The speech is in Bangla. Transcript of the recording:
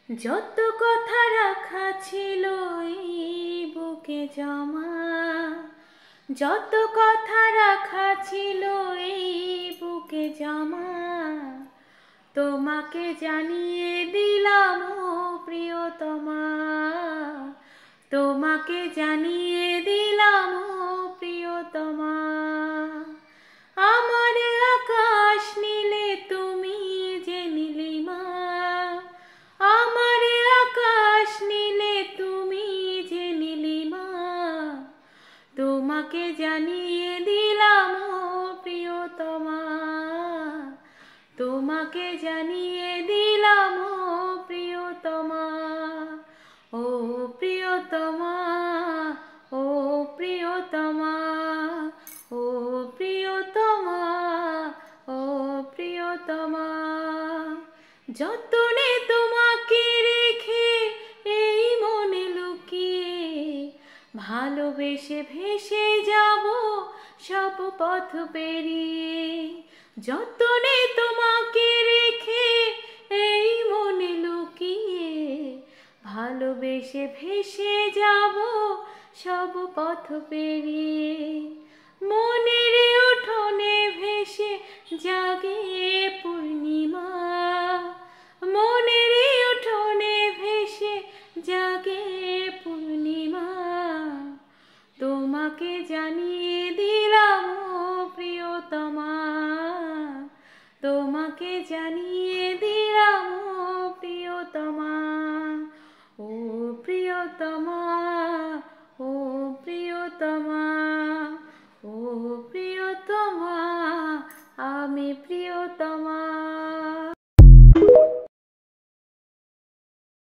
যত কথা রাখা ছিল এই বুকে জমা, যত কথা রাখা ছিল এই বুকে জমা, তোমাকে জানিয়ে দিলাম ও প্রিয়তমা, তোমাকে জানিয়ে দিলাম ও প্রিয়তমা। আমার আকাশ নীলে তুমি যে নীলিমা, আমার আকাশ নীলে তুমি যে নীলিমা, তোমাকে জানিয়ে দিলাম ও প্রিয়তমা, তোমাকে জানিয়ে দিলাম ও প্রিয়তমা। ও প্রিয়তমা, ও প্রিয়তমা, ও প্রিয়তমা, ও প্রিয়তমা। যতনে তোমাকে রেখে এই মনে লুকিয়ে, ভালোবেসে ভেসে যাব সব পথ পেরিয়ে। যতনে তোমাকে রেখে এই মনে লুকিয়ে, ভালোবেসে ভেসে যাব সব পথ পেরিয়ে। মনের উঠোনে ভেসে জাগে পূর্ণিমা,